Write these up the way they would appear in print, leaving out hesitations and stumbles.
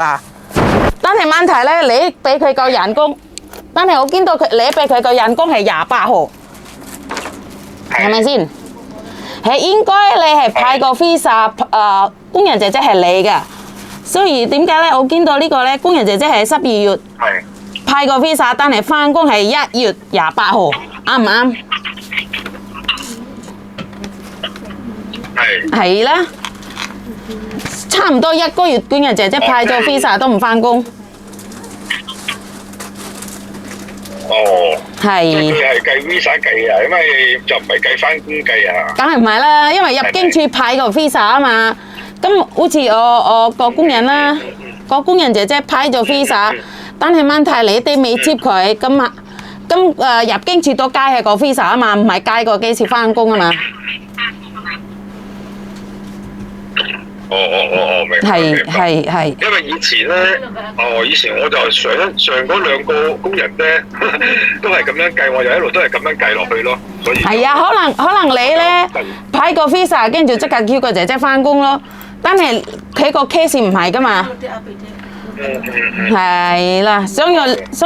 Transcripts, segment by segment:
嗱，但係問題咧，你俾佢個人工，但係我見到你俾佢個人工係28號，係咪先？係應該你係派個 visa， 工人姐姐係你㗎，所以點解咧？我見到呢個咧，工人姐姐係12月派個 visa， 但係返工係1月28號，啱唔啱？係啦。差唔多1個月，工人姐姐派咗 visa 都唔返工。哦，係。佢係計 visa 計啊，因為就唔係計返工計啊。梗係唔係啦，因為入境處派個 visa 啊嘛。咁好似我個工人啦，個工人姐姐派咗 visa， 但係問題你哋未接佢，咁入境處都計係個 visa 啊嘛，唔係計個幾時返工啊嘛。明白。係。因為以前咧，以前我就上嗰2個工人咧，都係咁樣計，我就一路都係咁樣計落去咯。所以係啊，可能你咧派個 visa， 跟住即刻叫個姐姐返工咯。但係佢個 case 唔係噶嘛。係啦，所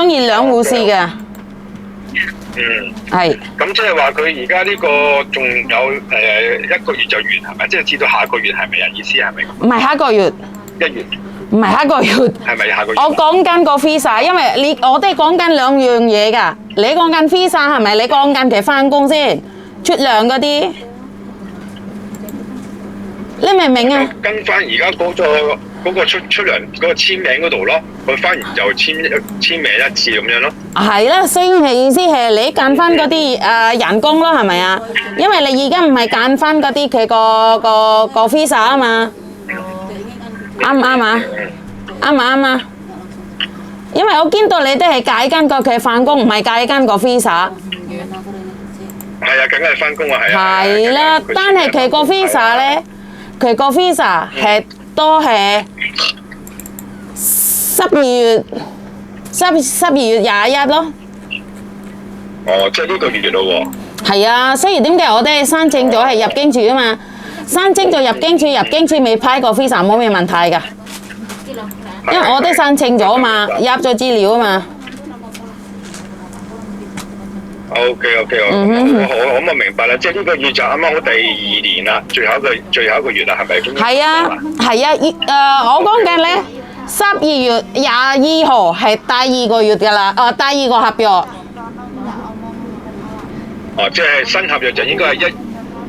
以兩回事嘅。係。咁即係話佢而家呢個仲有1個月就完係咪？即係至到下個月係咪啊？意思係咪？唔係下個月。1月。唔係下個月。係咪下個月？我講緊個 visa， 因為我哋講緊2樣嘢㗎。你講緊 visa 係咪？你講緊佢返工先，出糧嗰啲。你明唔明啊？跟翻而家嗰個出糧嗰個簽名嗰度咯，佢翻完就簽名一次咁樣咯。係啦，所以係意思係你揀翻嗰啲人工咯，係咪啊？因為你而家唔係揀翻嗰啲佢個 visa 啊嘛，啱唔啱啊？啱唔啱啊？因為我見到你都係計緊個佢返工，唔係計緊個 visa。係啊，梗係翻工啊，係啊。係啦，但係佢個 visa 咧。佢個 visa 係都係12月21咯。哦，即係呢個月咯喎。係啊，所以點解我哋申請咗係入境處啊嘛？申請咗入境處未批個 visa 冇咩問題㗎，因為我哋申請咗嘛，入咗資料啊嘛。OK， 我咁啊明白啦，即係呢個月就啱啱好第2年啦，最後一個月啦，係咪？係啊，我講緊咧12月22號係第2個月㗎啦，第2個合約。即係新合約就應該係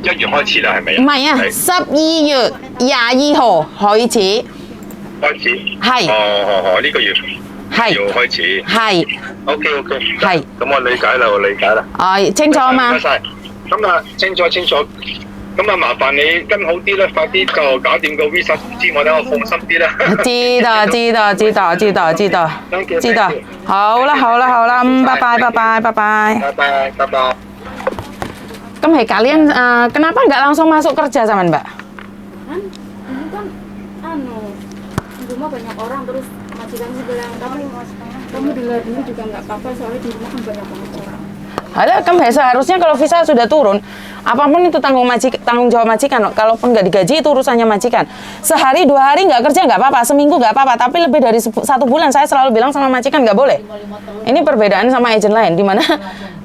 1月開始啦，係咪？唔係啊，12月22號開始。係。呢個月。係要開始。係。OK。係。咁我理解啦。清楚嘛？唔該晒。咁啊，清楚。咁啊，麻煩你跟好啲啦，快啲就搞掂個 visa 通知我，等我放心啲啦。知道。好啦，拜拜。Kamu kalian kenapa nggak langsung masuk kerja sama Mbak? Ini kan di rumah banyak orang, terus majikan bilang kamu di luar dulu juga nggak apa-apa, soalnya di rumah kan banyak banget orang. Ada kan seharusnya kalau visa sudah turun, apapun itu tanggung jawab majikan. Kalaupun nggak digaji itu urusannya majikan. Sehari 2 hari nggak kerja nggak apa-apa, seminggu nggak apa-apa. Tapi lebih dari 1 bulan saya selalu bilang sama majikan nggak boleh. Ini perbedaan sama agen lain, di mana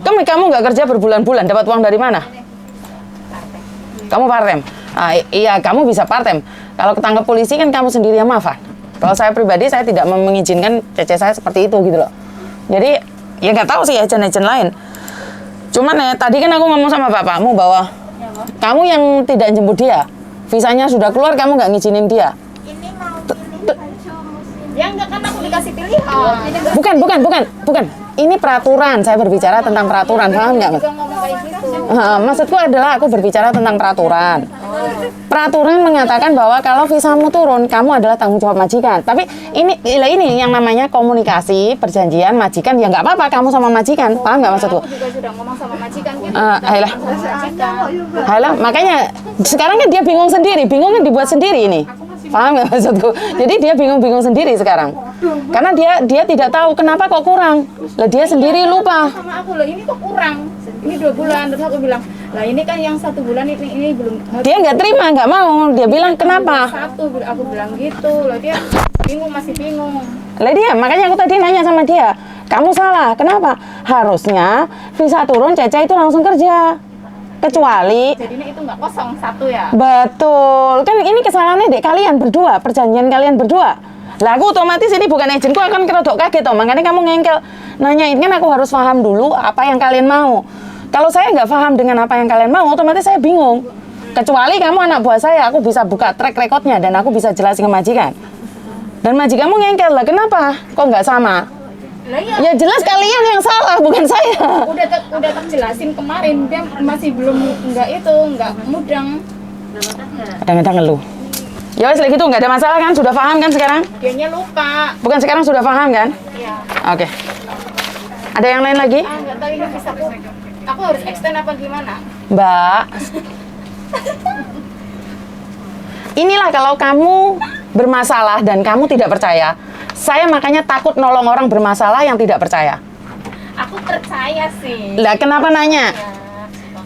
kamu nggak kerja berbulan-bulan, dapat uang dari mana? Kamu part-time. Iya, kamu bisa part-time. Kalau ketangkep polisi kan kamu sendiri yang maafan. Kalau saya pribadi saya tidak mengizinkan cece saya seperti itu gitu loh. Jadi ya nggak tahu sih agen-agen lain. Cuman ya tadi kan aku ngomong sama bapakmu bahwa kamu yang tidak jemput dia, visanya sudah keluar, kamu nggak ngizinin dia. Ini mau ya enggak, kan aku dikasih pilihan. Bukan. Ini peraturan, saya berbicara tentang peraturan, paham nggak Mas? Maksudku adalah aku berbicara tentang peraturan. Peraturan mengatakan bahwa kalau visamu turun, kamu adalah tanggung jawab majikan. Tapi ini yang namanya komunikasi, perjanjian majikan, ya nggak apa-apa kamu sama majikan, paham nggak maksudku? Aku juga sudah ngomong sama majikan gitu. Ayolah, makanya sekarang kan dia bingung sendiri, bingungnya dibuat sendiri ini. Aku masih Paham nggak maksudku? Jadi dia bingung-bingung sendiri sekarang. Karena dia tidak tahu kenapa kok kurang. Lah dia sendiri lupa. Sama aku loh, ini kok kurang. Ini 2 bulan, terus aku bilang, lah ini kan yang 1 bulan ini belum. Dia nggak terima, nggak mau. Dia bilang kenapa? Aku bilang gitu, loh dia bingung, masih bingung. Lah dia, makanya aku tadi nanya sama dia, kamu salah, kenapa? Harusnya visa turun Caca itu langsung kerja. Kecuali Jadinya itu nggak kosong 1 ya. betul, kan ini kesalahannya dek kalian berdua, perjanjian kalian berdua. Lah aku otomatis ini bukan agentku, akan kerodok kaget toh, makanya kamu ngengkel. Nanyain kan aku harus paham dulu apa yang kalian mau. Kalau saya nggak paham dengan apa yang kalian mau, otomatis saya bingung. Kecuali kamu anak buah saya, aku bisa buka track recordnya dan aku bisa jelasin ke majikan. Dan majikanmu ngengkel, lah kenapa? Kok nggak sama? Lah Ya jelas kalian yang salah, bukan saya. udah tak jelasin kemarin, dia masih belum nggak mudeng. Kadang-kadang ngeluh. Ya wes gitu, nggak ada masalah kan? Sudah paham kan sekarang? Dianya lupa. Bukan sekarang sudah paham kan? Iya. Oke. Ada yang lain lagi? Nggak tahu ini bisa aku harus extend apa gimana? Mbak. Inilah kalau kamu bermasalah dan kamu tidak percaya. Saya makanya takut nolong orang bermasalah yang tidak percaya. Aku percaya sih. Lah kenapa nanya?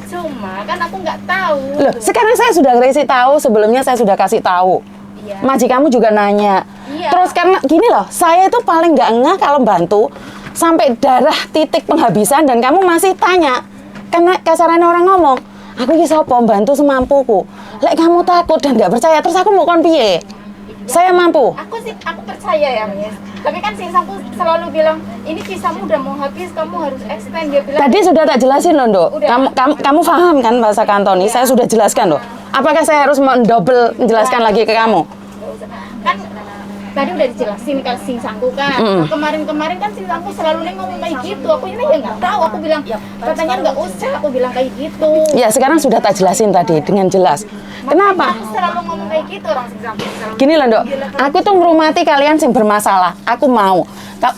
Cuma kan aku nggak tahu. Loh, sekarang saya sudah kasih tahu, sebelumnya saya sudah kasih tahu. Iya. Majikanmu juga nanya. Iya. Terus karena gini loh, saya itu paling nggak ngeh kalau bantu sampai darah titik penghabisan dan kamu masih tanya. Karena kasarannya orang ngomong, aku ini sopo bantu semampuku. Lek kamu takut dan nggak percaya, terus aku mau kon piye? Saya mampu. Aku percaya ya, Miss. Tapi kan Singsaku selalu bilang, ini visamu udah mau habis, kamu harus extend. Dia bilang, Tadi sudah tak jelasin loh, Nduk. Udah. Kamu paham kan bahasa kantoni? Saya sudah jelaskan loh. Apakah saya harus mendouble menjelaskan lagi ke kamu? kan tadi udah dijelasin kan Singsaku kan. Nah, kemarin-kemarin kan Singsaku selalu ngomong kayak gitu. Aku ini ya nggak tahu. Aku bilang, katanya nggak usah. Aku bilang kayak gitu. Ya sekarang sudah tak jelasin tadi dengan jelas. Kenapa? Aku selalu ngomong kayak gitu orang Singsaku. Gini loh, Nduk. Aku tuh ngerumati kalian sing bermasalah. Aku mau.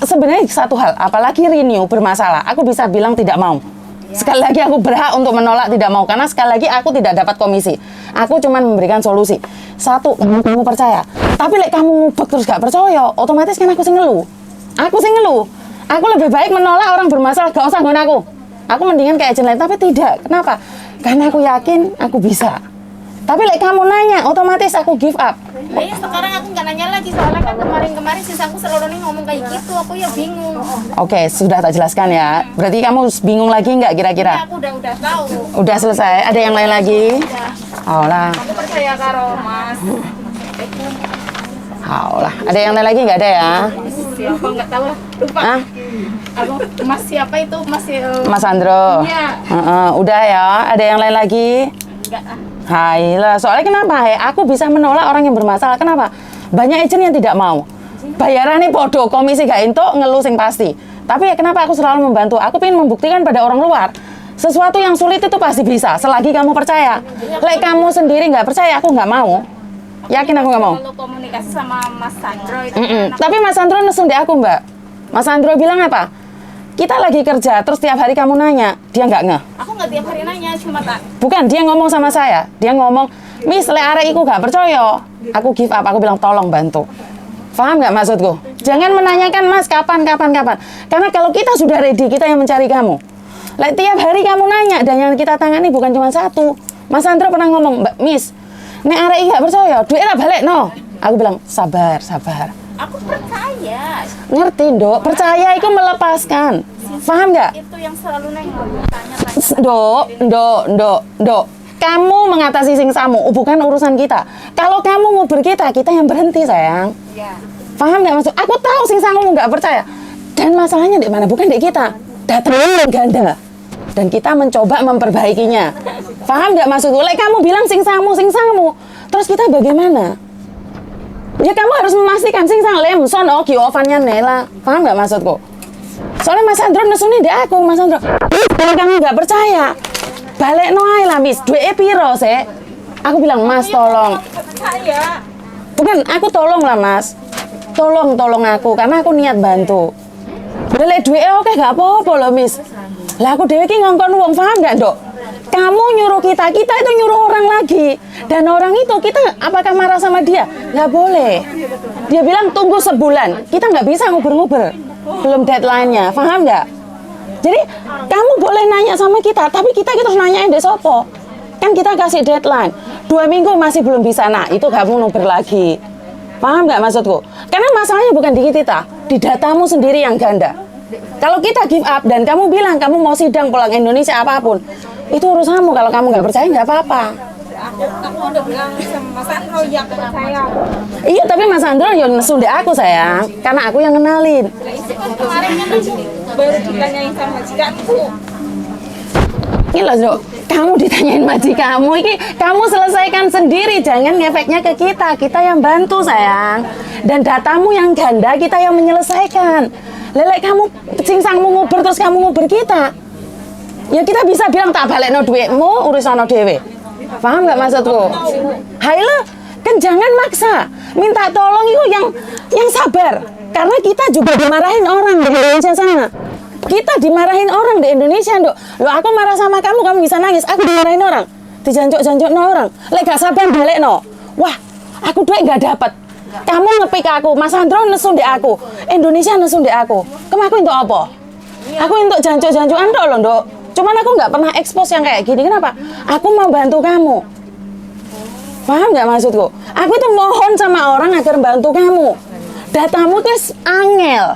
Sebenarnya satu hal, apalagi Renew bermasalah, aku bisa bilang tidak mau. Sekali lagi aku berhak untuk menolak tidak mau karena sekali lagi aku tidak dapat komisi. Aku cuma memberikan solusi. Satu, kamu percaya. Tapi lek kamu ngubek terus gak percaya, otomatis kan aku sing ngeluh. Aku sing ngeluh. Aku lebih baik menolak orang bermasalah, gak usah nggon aku. Aku mendingan kayak agent lain, tapi tidak. Kenapa? Karena aku yakin aku bisa. Tapi lek kamu nanya, otomatis aku give up. Nah, ya sekarang aku nggak nanya lagi soalnya kan kemarin Singsaku selalu ngomong kayak gitu. Aku ya bingung. Oke, sudah tak jelaskan ya. Berarti kamu bingung lagi nggak Ya, kira-kira? aku udah tahu. Udah selesai. Ada yang lain lagi? Oh lah. Aku percaya karo Mas. Oh lah. Ada yang lain lagi nggak ada ya? Siapa nggak tahu lah. Lupa. Hah? Aku Mas siapa itu? Mas Mas Andro. Iya. Udah ya. Ada yang lain lagi? Enggak. Hai lah. Soalnya kenapa? Aku bisa menolak orang yang bermasalah. Kenapa? Banyak agent yang tidak mau. Bayarannya podo, komisi gak entuk, ngeluh sing pasti. Tapi ya kenapa aku selalu membantu? Aku pengen membuktikan pada orang luar. Sesuatu yang sulit itu pasti bisa, selagi kamu percaya. Lek kamu sendiri nggak percaya, aku nggak mau. Yakin aku nggak mau. Kalau komunikasi sama Mas Sandro itu Tapi Mas Sandro nesun di aku, Mbak. Mas Sandro bilang apa? Kita lagi kerja, terus tiap hari kamu nanya, dia nggak ngeh. aku nggak tiap hari nanya, cuma tak. Bukan, dia ngomong sama saya. Dia ngomong, Miss, lek arek iku gak percaya. Aku give up, aku bilang tolong bantu. Paham nggak maksudku? Jangan menanyakan, Mas, kapan. Karena kalau kita sudah ready, kita yang mencari kamu. Lek tiap hari kamu nanya, dan yang kita tangani bukan cuma satu. Mas Sandro pernah ngomong, Mbak, Miss, nek arek iki gak percaya, duitnya balik, no. Aku bilang, sabar. Aku percaya. Ngerti, Dok? Percaya itu melepaskan. Paham nggak? Itu yang selalu ngomong tanya-tanya. Dok. Kamu mengatasi singsamu, bukan urusan kita. Kalau kamu mau kita yang berhenti, sayang. Ya. Paham nggak maksud? Aku tahu singsamu nggak percaya. Dan masalahnya di mana? Bukan di kita. Datangnya ganda. Dan kita mencoba memperbaikinya. Paham nggak maksudku? Lek kamu bilang singsamu. Terus kita bagaimana? Ya kamu harus memastikan singsang lemson oke ovannya Nela. Paham nggak maksudku? Soalnya Mas Andro nesuni di aku, Mas Andro. Kalau kamu nggak percaya, balik no ae lah, Miss. Duitnya piro sih? Aku bilang, Mas, tolong. Percaya. Bukan, aku tolong lah, Mas. Tolong aku, karena aku niat bantu. Balik duitnya oke, nggak apa-apa loh, Miss. Lah aku dewe ki ngongkon uang, paham nggak, Dok? Kamu nyuruh kita itu nyuruh orang lagi. Dan orang itu kita apakah marah sama dia? Nggak boleh. Dia bilang tunggu sebulan. Kita nggak bisa nguber-nguber. Belum deadline-nya, paham nggak? Jadi kamu boleh nanya sama kita, tapi kita harus nanyain deh sopo. Kan kita kasih deadline 2 minggu masih belum bisa, nah itu kamu nguber lagi. Paham nggak maksudku? Karena masalahnya bukan di kita, di datamu sendiri yang ganda. Kalau kita give up dan kamu bilang kamu mau sidang pulang Indonesia apapun, itu urusanmu. Kalau kamu nggak percaya nggak apa-apa. Aku udah bilang sama Mas Andro ya percaya. Iya, tapi Mas Andro yang nesu deh aku sayang, karena aku yang kenalin. Kemarin kan aku baru ditanyain sama majikanku. Ini loh, Dok. Kamu ditanyain majikanmu, ini kamu selesaikan sendiri, jangan ngefeknya ke kita. Kita yang bantu sayang. Dan datamu yang ganda, kita yang menyelesaikan. Lelek kamu cingsangmu nguber terus kamu nguber kita. Ya kita bisa bilang tak balik no duitmu, urusan no dewe. Paham nggak maksudku? Haila, kan jangan maksa. Minta tolong itu yang sabar. Karena kita juga dimarahin orang di Indonesia sana. Kita dimarahin orang di Indonesia, Dok. Loh, aku marah sama kamu, kamu bisa nangis. Aku dimarahin orang. Dijancok-jancok no orang. Lek gak sabar balik no. Wah, aku duit gak dapat. Kamu ngepik aku, Mas Andro nesu di aku. Indonesia nesu di aku. Kamu aku untuk apa? Aku untuk jancok-jancokan tok loh, Dok. Cuman aku nggak pernah expose yang kayak gini. Kenapa? Aku mau bantu kamu. Paham nggak maksudku? Aku tuh mohon sama orang agar bantu kamu. Datamu tuh angel.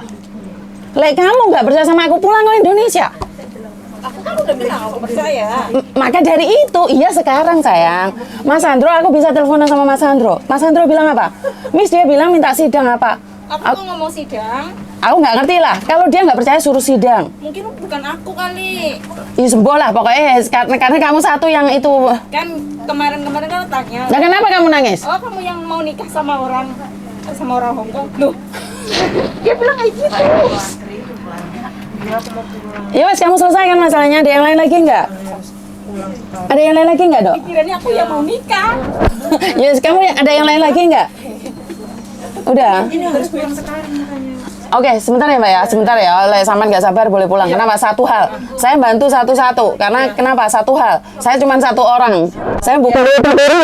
Lek kamu nggak percaya sama aku, pulang ke Indonesia. Aku kan udah bilang aku percaya. Maka dari itu, iya sekarang sayang. Mas Andro, aku bisa teleponan sama Mas Andro. Mas Andro bilang apa? Miss, dia bilang minta sidang apa? Aku tuh nggak mau sidang. Aku nggak ngerti lah. Kalau dia nggak percaya suruh sidang. Mungkin bukan aku kali. Ih, sembuh lah pokoknya. Karena kamu satu yang itu. Kan kemarin-kemarin kan tanya. Nah, kenapa kamu nangis? Oh, kamu yang mau nikah sama orang Hongkong. Loh. Dia bilang kayak gitu. Ya wes, kamu selesaikan masalahnya. Ada yang lain lagi nggak? Ada yang lain lagi nggak, Dok? Pikirannya aku yang mau nikah. Ya wes, kamu ada yang lain lagi nggak? Udah. Ini harus pulang sekarang makanya. Oke, sebentar ya Mbak ya, sebentar ya. Oleh Saman nggak sabar boleh pulang. Kenapa? Satu hal, saya bantu satu-satu. Karena kenapa? Satu hal, saya cuma satu orang. Saya bukan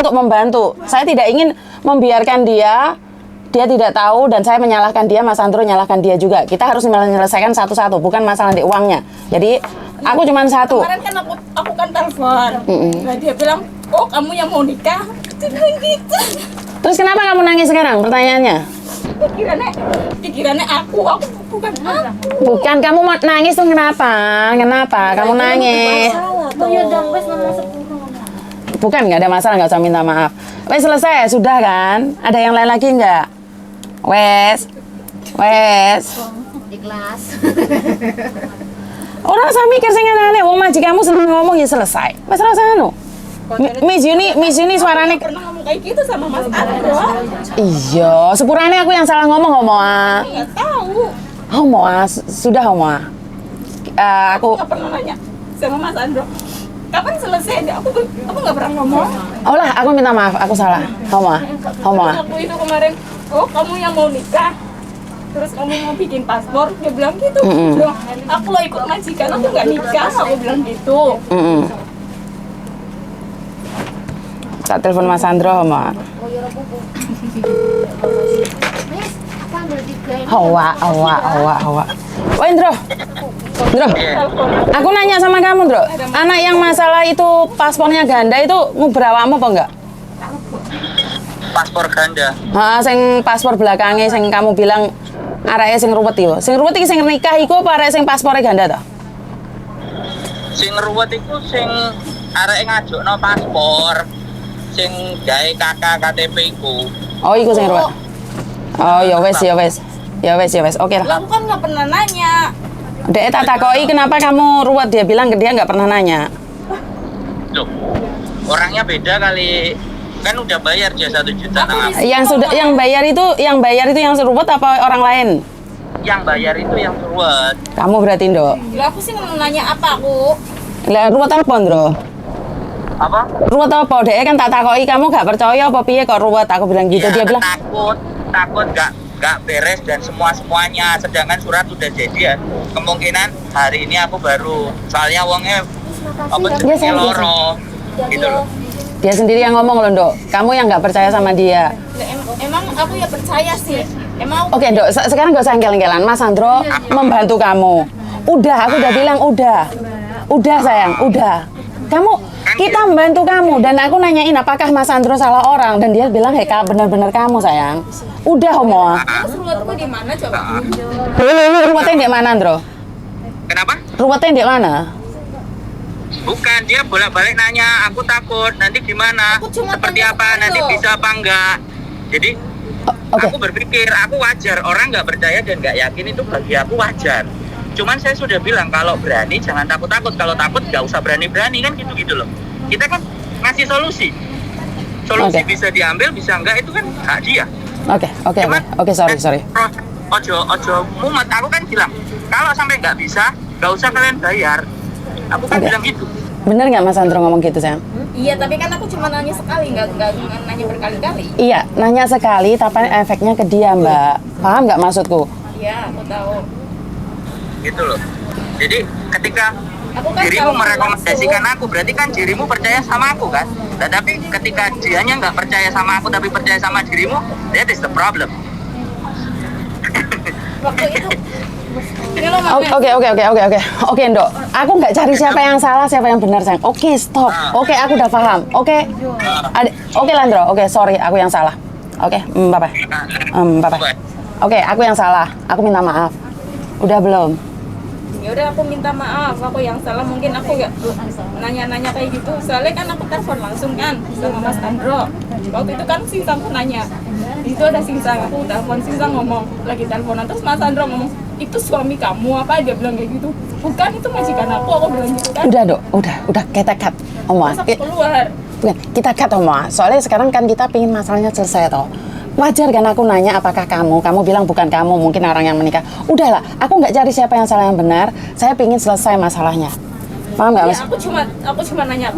untuk membantu. Saya tidak ingin membiarkan dia tidak tahu dan saya menyalahkan dia, Mas Andro menyalahkan dia juga. Kita harus menyelesaikan satu-satu, bukan masalah di uangnya. Jadi aku cuma satu. Kemarin kan aku kan telepon. Nah, dia bilang, "Oh, kamu yang mau nikah?" Dia bilang gitu. Terus kenapa kamu nangis sekarang? Pertanyaannya. Pikirannya aku bukan aku. Bukan, kamu mau nangis tuh kenapa? Kenapa kamu nangis? Bukan, nggak ada masalah, nggak usah minta maaf. Wes selesai, sudah kan? Ada yang lain lagi nggak? Wes. Ikhlas. Orang saya mikir sing aneh, wong majikanmu seneng ngomong ya selesai. Wes rasane. Miss Yuni suaranya Pernah ngomong kayak gitu sama Mas Andro. iya, sepurane aku yang salah ngomong ah. Nggak tahu. Ah, sudah ah. Aku Nggak pernah nanya sama Mas Andro. Kapan selesai? Aku nggak pernah ngomong. oh lah, aku minta maaf, aku salah. Homa. Aku itu kemarin, oh kamu yang mau nikah, terus kamu mau bikin paspor, dia bilang gitu. Loh, aku lo ikut majikan, aku nggak nikah, aku bilang gitu. Tak telepon Mas Andro, Homa. Miss, apa ambil 3 ini? Hawa. Wah, Indro. Aku nanya sama kamu, Dro. Anak yang masalah itu paspornya ganda itu nguber awakmu apa enggak? Paspor ganda. Sing paspor belakangnya sing kamu bilang areke sing ruwet iki. Sing ruwet iki sing nikah iku apa arek sing paspornya ganda to? Sing ruwet iku sing arek ngajokno paspor. Sing gawe kakak KTP iku. Oh, iku sing ruwet. Oh, ya wes. Oke lah. Lah aku kan nggak pernah nanya. Dek tak takoki kenapa kamu ruwet, dia bilang dia nggak pernah nanya. Loh, orangnya beda kali. Kan udah bayar dia 1 juta nang aku. Yang bayar itu yang ruwet apa orang lain? Yang bayar itu yang ruwet. Kamu berarti, Ndok. Lah aku sih mau nanya apa aku? Lah ruwet apa, Ndro? Apa? Ruwet apa? Dek kan tak takoki kamu nggak percaya apa piye kok ruwet? Aku bilang gitu, dia Ya, bilang takut nggak beres dan semuanya, sedangkan surat sudah jadi ya. Kemungkinan hari ini aku baru, soalnya uangnya apa Dia jenenge sayang, dia loro gitu loh. Dia sendiri yang ngomong loh, Dok. Kamu yang nggak percaya sama dia. Emang aku ya percaya sih. Emang Oke, Dok. Sekarang gak usah engkel-engkelan. Mas Sandro membantu kamu. Udah, aku udah bilang udah. Udah, sayang. Udah. Kita membantu kamu. Dan aku nanyain apakah Mas Sandro salah orang. Dan dia bilang, hei, benar-benar kamu, sayang. Udah, Homo. Terus ruwetku di mana coba? Ruwetnya di mana, Andro? Kenapa? Ruwetnya di mana? Bukan, dia bolak-balik nanya, aku takut nanti gimana, Aku cuma seperti tanya apa, sekali nanti loh. bisa apa enggak. Jadi Oke. aku berpikir, aku wajar, orang nggak percaya dan nggak yakin itu bagi aku wajar. Cuman saya sudah bilang, kalau berani jangan takut-takut, kalau takut nggak usah berani-berani, kan gitu-gitu loh. Kita kan ngasih solusi. Solusi Oke. bisa diambil, bisa enggak, itu kan hak dia. Oke, sorry. Ojo mumet, aku kan bilang, kalau sampai nggak bisa, nggak usah kalian bayar. Aku kan Oke. bilang gitu. Bener nggak Mas Sandro ngomong gitu, sayang? iya, tapi kan aku cuma nanya sekali, nggak nanya berkali-kali. Iya, nanya sekali, tapi efeknya ke dia, Mbak. Paham nggak maksudku? Iya, aku tahu. Gitu loh. Jadi ketika Aku kan dirimu tahu merekomendasikan aku, berarti kan dirimu percaya sama aku kan. Nah, tapi ketika dianya nggak percaya sama aku tapi percaya sama dirimu, that is the problem. Waktu itu ini lo Mama. Oke, Ndok. Aku nggak cari siapa yang salah, siapa yang benar, sayang. Oke, stop. Oke, aku udah paham. Oke. Oke, Landro. Oke, sorry, aku yang salah. Oke, bye-bye. Bye-bye. Oke, aku yang salah. Aku minta maaf. Udah belum? Ya udah aku minta maaf, aku yang salah, mungkin aku nggak nanya-nanya kayak gitu. Soalnya kan aku telepon langsung kan sama Mas Sandro. Waktu itu kan Singsangku nanya, di situ ada Singsang, aku telepon Singsang ngomong lagi teleponan, terus Mas Sandro ngomong, itu suami kamu apa? Dia bilang kayak gitu. Bukan, itu majikan aku bilang gitu kan. Udah, Dok. Udah. Kita cut. Terus aku keluar. Bukan, kita cut, Soalnya sekarang kan kita pingin masalahnya selesai, toh. Wajar kan aku nanya apakah kamu bilang bukan kamu, mungkin orang yang menikah. Udahlah, aku nggak cari siapa yang salah yang benar, saya pingin selesai masalahnya. Paham nggak, Ya, Mas? aku cuma nanya,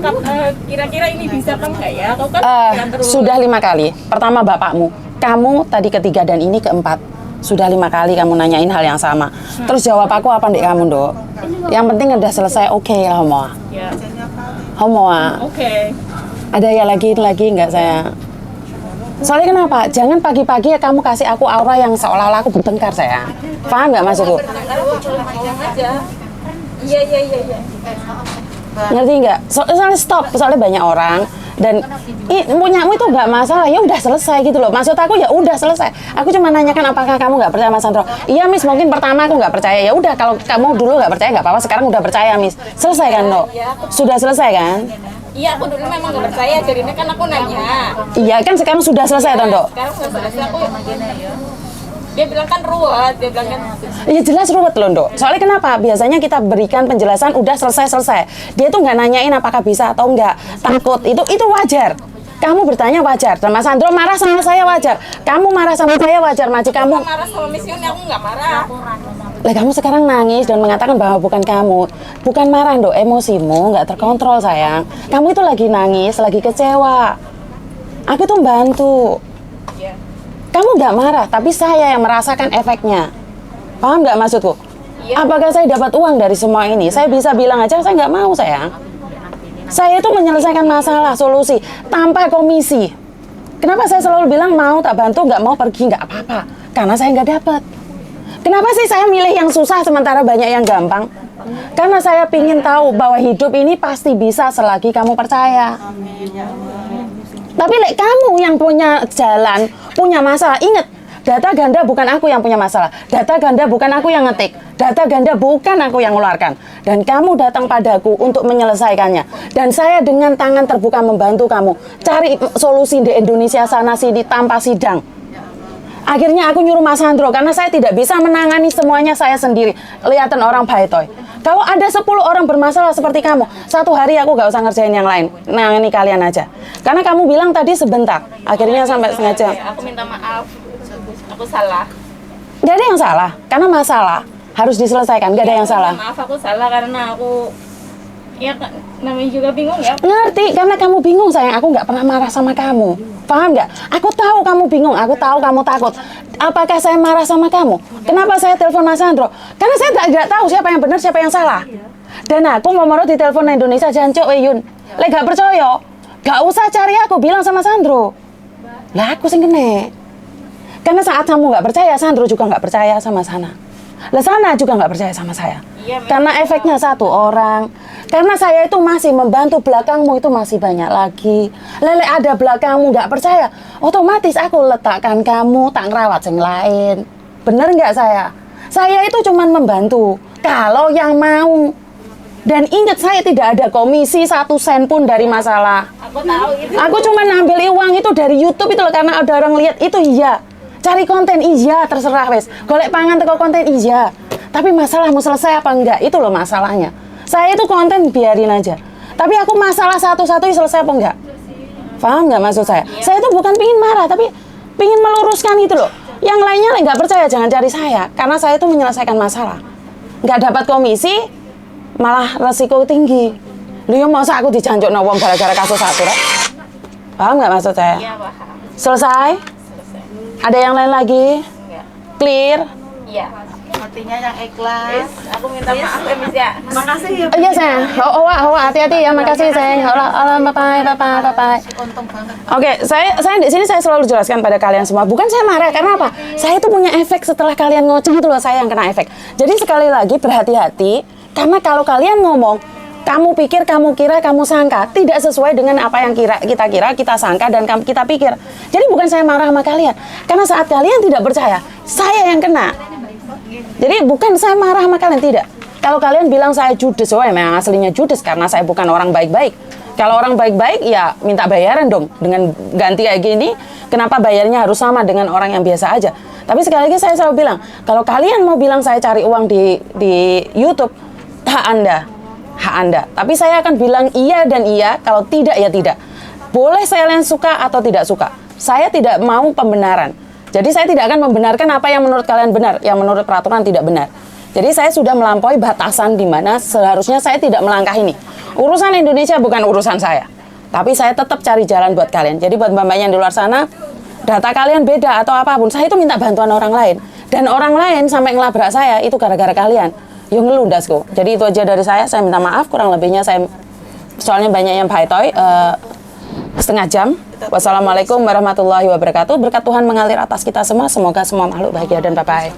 kira-kira ini bisa kan nggak ya? Kau kan bilang terus. Sudah 5 kali. Pertama bapakmu, kamu tadi ketiga dan ini keempat. Sudah 5 kali kamu nanyain hal yang sama. Terus jawab aku apa ndek kamu, Dok? Yang penting udah selesai, oke lah, Homo. Ya, Homo. oke. Ada ya lagi nggak saya? Soalnya kenapa? Jangan pagi-pagi ya kamu kasih aku aura yang seolah-olah aku bertengkar, sayang. Paham nggak maksudku? Aku cuma ngomong aja. Iya. Ngerti nggak? Soalnya stop, soalnya banyak orang dan punyamu itu nggak masalah, ya udah selesai gitu loh. Maksud aku ya udah selesai. Aku cuma nanyakan apakah kamu nggak percaya Mas Sandro? Iya, Miss, mungkin pertama aku nggak percaya. Ya udah, kalau kamu dulu nggak percaya nggak apa-apa. Sekarang udah percaya, Miss. Selesai kan, Dok? Sudah selesai kan? Iya, aku dulu memang nggak percaya, jadinya kan aku nanya. Iya kan, sekarang sudah selesai, toh, Dok? Sekarang sudah selesai, aku dia bilang kan ruwet, dia bilang kan Iya jelas ruwet loh, Dok. Soalnya kenapa? Biasanya kita berikan penjelasan udah selesai. Dia tuh nggak nanyain apakah bisa atau enggak. Takut, itu wajar. Kamu bertanya wajar. Dan Mas Sandro marah sama saya wajar. Kamu marah sama saya wajar, Maci. Kamu marah sama Miss Yuni, aku nggak marah. lah, kamu sekarang nangis dan mengatakan bahwa bukan kamu. Bukan marah, Dok. Emosimu nggak terkontrol, sayang. Kamu itu lagi nangis, lagi kecewa. Aku tuh bantu. Iya. Kamu nggak marah, tapi saya yang merasakan efeknya. Paham nggak maksudku? Iya. Apakah saya dapat uang dari semua ini? Saya bisa bilang aja, saya nggak mau, sayang. Saya itu menyelesaikan masalah, solusi, tanpa komisi. Kenapa saya selalu bilang mau tak bantu, nggak mau pergi, nggak apa-apa? Karena saya nggak dapat. Kenapa sih saya milih yang susah sementara banyak yang gampang? Karena saya pingin tahu bahwa hidup ini pasti bisa selagi kamu percaya. Tapi kamu yang punya jalan, punya masalah, ingat, data ganda bukan aku yang punya masalah. Data ganda bukan aku yang ngetik. Data ganda bukan aku yang ngeluarkan. Dan kamu datang padaku untuk menyelesaikannya. Dan saya dengan tangan terbuka membantu kamu. Cari solusi di Indonesia sana sini tanpa sidang. Akhirnya aku nyuruh Mas Sandro, karena saya tidak bisa menangani semuanya saya sendiri. Lihatan orang baitoy. Kalau ada 10 orang bermasalah seperti kamu, satu hari aku gak usah ngerjain yang lain. Nangani kalian aja. Karena kamu bilang tadi sebentar. Akhirnya sampai setengah jam. Aku minta maaf, aku salah. Gak ada yang salah, karena masalah harus diselesaikan. Gak ada yang salah. Maaf, aku salah karena aku ya namanya juga bingung ya. Ngerti, karena kamu bingung, sayang. Aku nggak pernah marah sama kamu. Paham nggak? Aku tahu kamu bingung, aku tahu kamu takut. Apakah saya marah sama kamu? Kenapa saya telepon Mas Sandro? Karena saya tidak tahu siapa yang benar, siapa yang salah. Dan aku ngomong di telepon Indonesia jancuk Yun. Lek gak percaya, gak usah cari aku, bilang sama Sandro. Lah aku sing kene. Karena saat kamu gak percaya, Sandro juga gak percaya sama Sana. Lah Sana juga gak percaya sama saya. Karena efeknya satu orang. Karena saya itu masih membantu, belakangmu itu masih banyak lagi. Lele ada belakangmu gak percaya, otomatis aku letakkan kamu, tak ngerawat yang lain. Bener nggak saya? Saya itu cuman membantu. Kalau yang mau. Dan ingat, saya tidak ada komisi 1 sen pun dari masalah. Aku tahu itu. Aku cuma ngambil uang itu dari YouTube itu loh, karena ada orang lihat itu iya. Cari konten iya, terserah wes. Golek pangan teko konten iya. Tapi masalahmu selesai apa enggak? Itu loh masalahnya. Saya itu konten biarin aja. Tapi aku masalah satu-satu selesai apa enggak? Paham nggak maksud saya? Saya itu bukan pingin marah, tapi pingin meluruskan itu loh. Yang lainnya nggak percaya jangan cari saya, karena saya itu menyelesaikan masalah. Nggak dapat komisi, malah resiko tinggi. Lu masa aku dijancuk wong gara-gara kasus satu, Rek? Paham nggak maksud saya? Iya, paham. Selesai? Ada yang lain lagi? Enggak. Clear? Iya. Artinya yang ikhlas. Aku minta maaf ya, Miss ya. Makasih ya. Iya sayang. Hati-hati ya. Makasih sayang. Bye. Untung banget. Oke, saya di sini saya selalu jelaskan pada kalian semua. Bukan saya marah, karena apa? Saya itu punya efek setelah kalian ngoceh itu loh, saya yang kena efek. Jadi sekali lagi berhati-hati, karena kalau kalian ngomong, kamu pikir, kamu kira, kamu sangka, tidak sesuai dengan apa yang kita kira, kita sangka, dan kita pikir. Jadi bukan saya marah sama kalian, karena saat kalian tidak percaya, saya yang kena. Jadi bukan saya marah sama kalian, tidak. Kalau kalian bilang saya judes, oh memang aslinya judes, karena saya bukan orang baik-baik. Kalau orang baik-baik ya minta bayaran dong. Dengan ganti kayak gini, kenapa bayarnya harus sama dengan orang yang biasa aja? Tapi sekali lagi saya selalu bilang, kalau kalian mau bilang saya cari uang di YouTube, hak Anda. Tapi saya akan bilang iya dan iya, kalau tidak ya tidak. Boleh kalian suka atau tidak suka. Saya tidak mau pembenaran. Jadi saya tidak akan membenarkan apa yang menurut kalian benar, yang menurut peraturan tidak benar. Jadi saya sudah melampaui batasan di mana seharusnya saya tidak melangkah ini. Urusan Indonesia bukan urusan saya. Tapi saya tetap cari jalan buat kalian. Jadi buat mbak-mbak yang di luar sana, data kalian beda atau apapun, saya itu minta bantuan orang lain. Dan orang lain sampai ngelabrak saya, itu gara-gara kalian. Yang ngelundas kok. Jadi itu aja dari saya minta maaf, kurang lebihnya saya, soalnya banyak yang paitoy, setengah jam. Wassalamualaikum warahmatullahi wabarakatuh. Berkat Tuhan mengalir atas kita semua. Semoga semua makhluk bahagia dan bye-bye.